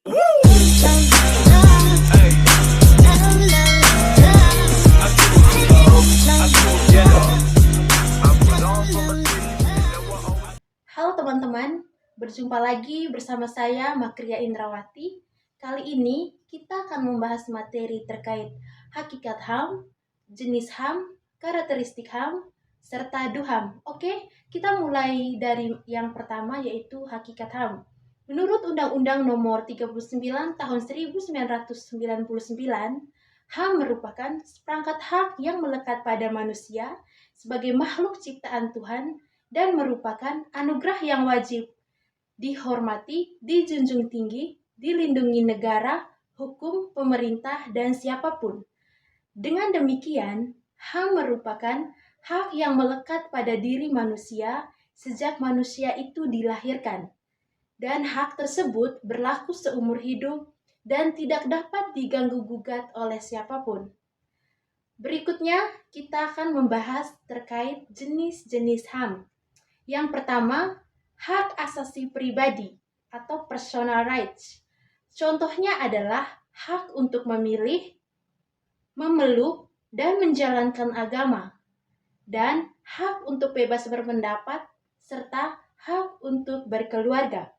Halo teman-teman, berjumpa lagi bersama saya Makria Indrawati. Kali ini kita akan membahas materi terkait hakikat HAM, jenis HAM, karakteristik HAM, serta DUHAM. Oke, kita mulai dari yang pertama yaitu hakikat HAM. Menurut Undang-Undang Nomor 39 Tahun 1999, HAM merupakan seperangkat hak yang melekat pada manusia sebagai makhluk ciptaan Tuhan dan merupakan anugerah yang wajib dihormati, dijunjung tinggi, dilindungi negara, hukum, pemerintah, dan siapapun. Dengan demikian, HAM merupakan hak yang melekat pada diri manusia sejak manusia itu dilahirkan. Dan hak tersebut berlaku seumur hidup dan tidak dapat diganggu-gugat oleh siapapun. Berikutnya, kita akan membahas terkait jenis-jenis HAM. Yang pertama, hak asasi pribadi atau personal rights. Contohnya adalah hak untuk memilih, memeluk, dan menjalankan agama, dan hak untuk bebas berpendapat, serta hak untuk berkeluarga.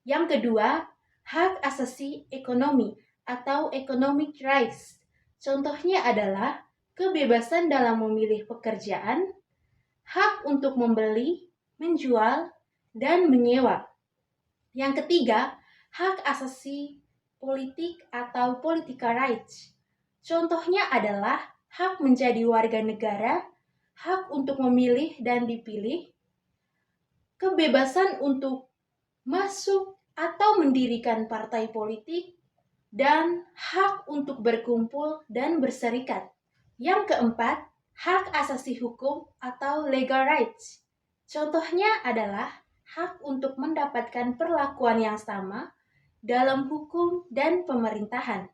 Yang kedua, hak asasi ekonomi atau economic rights. Contohnya adalah kebebasan dalam memilih pekerjaan, hak untuk membeli, menjual, dan menyewa. Yang ketiga, hak asasi politik atau political rights. Contohnya adalah hak menjadi warga negara, hak untuk memilih dan dipilih, kebebasan untuk masuk atau mendirikan partai politik, dan hak untuk berkumpul dan berserikat. Yang keempat, hak asasi hukum atau legal rights. Contohnya adalah hak untuk mendapatkan perlakuan yang sama dalam hukum dan pemerintahan.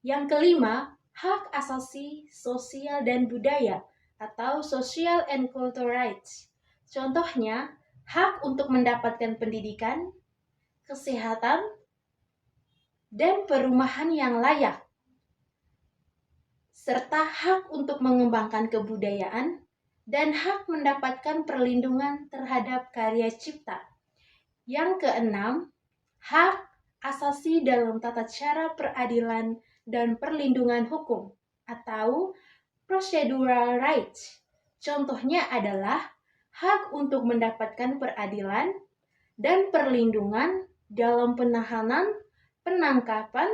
Yang kelima, hak asasi sosial dan budaya atau social and cultural rights. Contohnya, hak untuk mendapatkan pendidikan, kesehatan, dan perumahan yang layak, serta hak untuk mengembangkan kebudayaan dan hak mendapatkan perlindungan terhadap karya cipta. Yang keenam, hak asasi dalam tata cara peradilan dan perlindungan hukum atau procedural rights. Contohnya adalah hak untuk mendapatkan peradilan dan perlindungan dalam penahanan, penangkapan,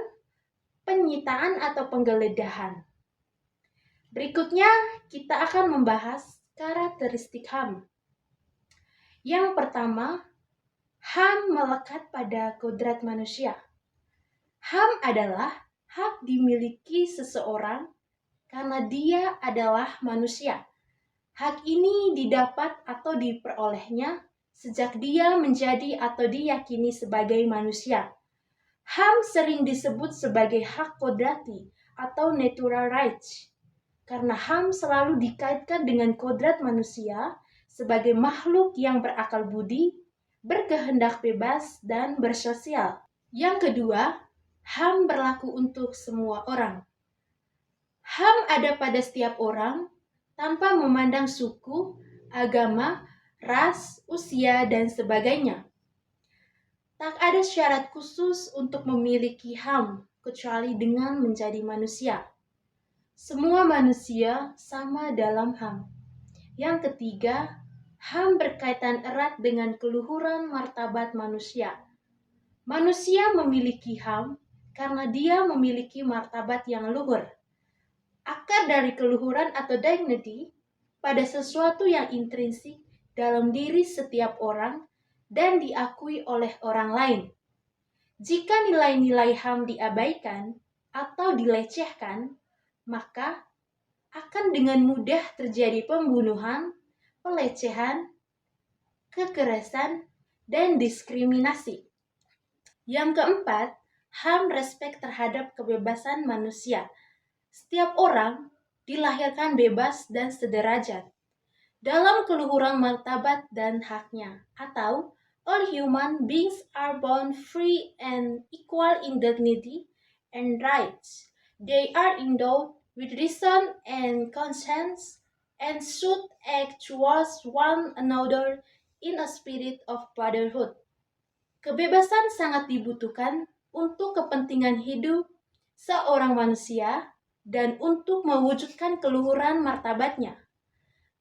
penyitaan atau penggeledahan. Berikutnya, kita akan membahas karakteristik HAM. Yang pertama, HAM melekat pada kodrat manusia. HAM adalah hak dimiliki seseorang karena dia adalah manusia. Hak ini didapat atau diperolehnya sejak dia menjadi atau diyakini sebagai manusia. HAM sering disebut sebagai hak kodrati atau natural rights, karena HAM selalu dikaitkan dengan kodrat manusia sebagai makhluk yang berakal budi, berkehendak bebas, dan bersosial. Yang kedua, HAM berlaku untuk semua orang. HAM ada pada setiap orang tanpa memandang suku, agama, ras, usia, dan sebagainya. Tak ada syarat khusus untuk memiliki HAM kecuali dengan menjadi manusia. Semua manusia sama dalam HAM. Yang ketiga, HAM berkaitan erat dengan keluhuran martabat manusia. Manusia memiliki HAM karena dia memiliki martabat yang luhur. Akar dari keluhuran atau dignity pada sesuatu yang intrinsik dalam diri setiap orang dan diakui oleh orang lain. Jika nilai-nilai HAM diabaikan atau dilecehkan, maka akan dengan mudah terjadi pembunuhan, pelecehan, kekerasan, dan diskriminasi. Yang keempat, HAM respek terhadap kebebasan manusia. Setiap orang dilahirkan bebas dan sederajat dalam keluhuran martabat dan haknya, atau All human beings are born free and equal in dignity and rights. They are endowed with reason and conscience and should act towards one another in a spirit of brotherhood. Kebebasan sangat dibutuhkan untuk kepentingan hidup seorang manusia dan untuk mewujudkan keluhuran martabatnya.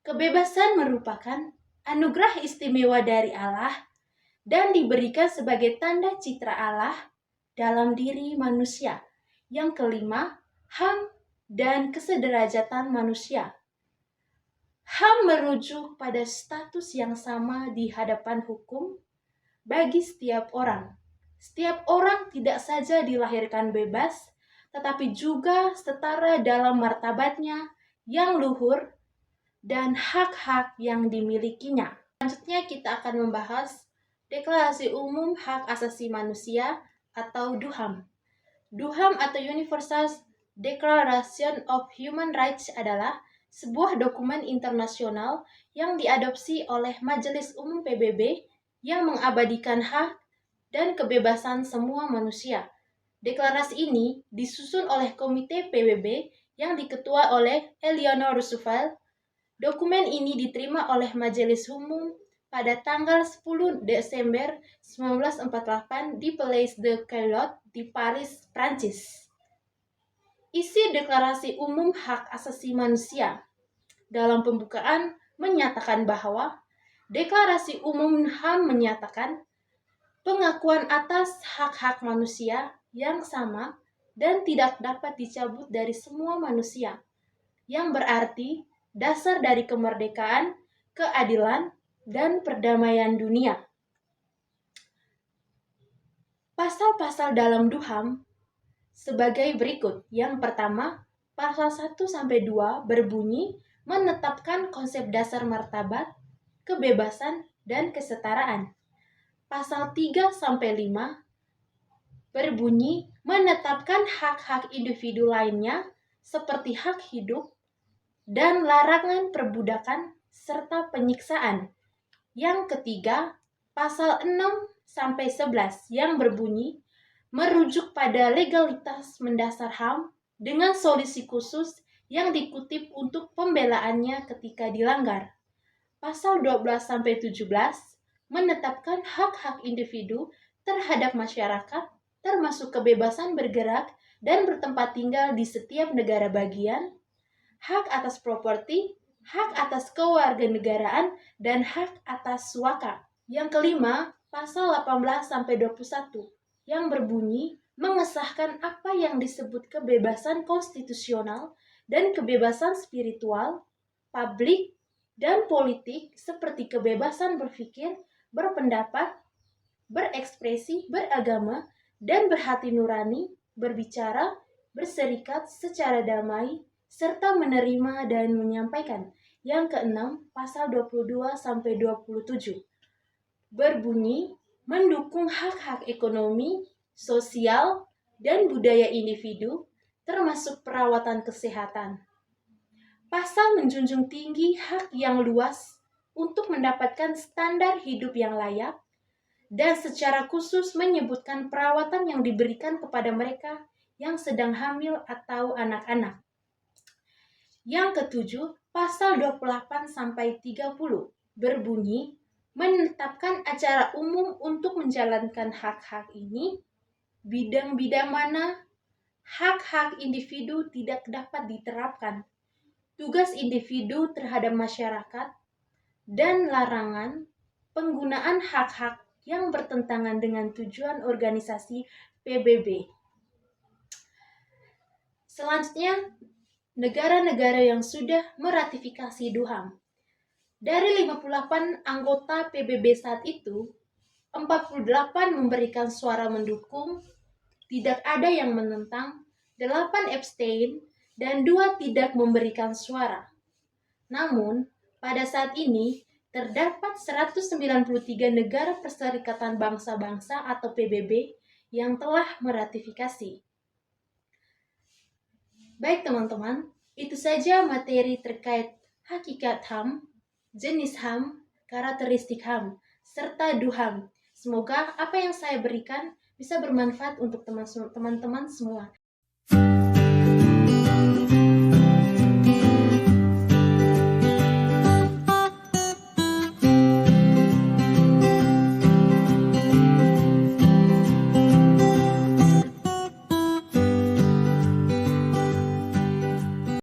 Kebebasan merupakan anugerah istimewa dari Allah dan diberikan sebagai tanda citra Allah dalam diri manusia. Yang kelima, HAM dan kesederajatan manusia. HAM merujuk pada status yang sama di hadapan hukum bagi setiap orang. Setiap orang tidak saja dilahirkan bebas, tetapi juga setara dalam martabatnya yang luhur dan hak-hak yang dimilikinya. Selanjutnya kita akan membahas Deklarasi Umum Hak Asasi Manusia atau DUHAM. DUHAM atau Universal Declaration of Human Rights adalah sebuah dokumen internasional yang diadopsi oleh Majelis Umum PBB yang mengabadikan hak dan kebebasan semua manusia. Deklarasi ini disusun oleh Komite PBB yang diketua oleh Eleanor Roosevelt. Dokumen ini diterima oleh Majelis Umum pada tanggal 10 Desember 1948 di Place de Caillot di Paris, Prancis. Isi Deklarasi Umum Hak Asasi Manusia dalam pembukaan menyatakan bahwa Deklarasi Umum HAM menyatakan pengakuan atas hak-hak manusia yang sama dan tidak dapat dicabut dari semua manusia, yang berarti dasar dari kemerdekaan, keadilan, dan perdamaian dunia. Pasal-pasal dalam DUHAM sebagai berikut. Yang pertama, pasal 1-2 berbunyi menetapkan konsep dasar martabat, kebebasan, dan kesetaraan. Pasal 3-5 berbunyi menetapkan hak-hak individu lainnya seperti hak hidup dan larangan perbudakan serta penyiksaan. Yang ketiga, pasal 6-11 yang berbunyi merujuk pada legalitas mendasar HAM dengan solusi khusus yang dikutip untuk pembelaannya ketika dilanggar. Pasal 12-17 menetapkan hak-hak individu terhadap masyarakat, termasuk kebebasan bergerak dan bertempat tinggal di setiap negara bagian, hak atas properti, hak atas kewarganegaraan, dan hak atas suaka. Yang kelima, pasal 18-21 yang berbunyi mengesahkan apa yang disebut kebebasan konstitusional dan kebebasan spiritual, publik, dan politik seperti kebebasan berpikir, berpendapat, berekspresi, beragama, dan berhati nurani, berbicara, berserikat secara damai, serta menerima dan menyampaikan. Yang keenam, pasal 22-27 berbunyi mendukung hak-hak ekonomi, sosial, dan budaya individu, termasuk perawatan kesehatan. Pasal menjunjung tinggi hak yang luas untuk mendapatkan standar hidup yang layak dan secara khusus menyebutkan perawatan yang diberikan kepada mereka yang sedang hamil atau anak-anak. Yang ketujuh, pasal 28-30 berbunyi menetapkan acara umum untuk menjalankan hak-hak ini, bidang-bidang mana hak-hak individu tidak dapat diterapkan, tugas individu terhadap masyarakat, dan larangan penggunaan hak-hak yang bertentangan dengan tujuan organisasi PBB. Selanjutnya, negara-negara yang sudah meratifikasi DUHAM. Dari 58 anggota PBB saat itu, 48 memberikan suara mendukung, tidak ada yang menentang, 8 abstain, dan 2 tidak memberikan suara. Namun, pada saat ini, terdapat 193 negara Perserikatan Bangsa-Bangsa atau PBB yang telah meratifikasi. Baik teman-teman, itu saja materi terkait hakikat HAM, jenis HAM, karakteristik HAM, serta DUHAM. Semoga apa yang saya berikan bisa bermanfaat untuk teman-teman semua.